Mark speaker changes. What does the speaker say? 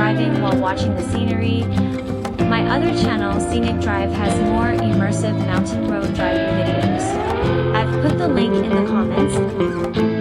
Speaker 1: driving while watching the scenery. My other channel, Scenic Drive, has more immersive mountain road driving videos. I've put the link in the comments.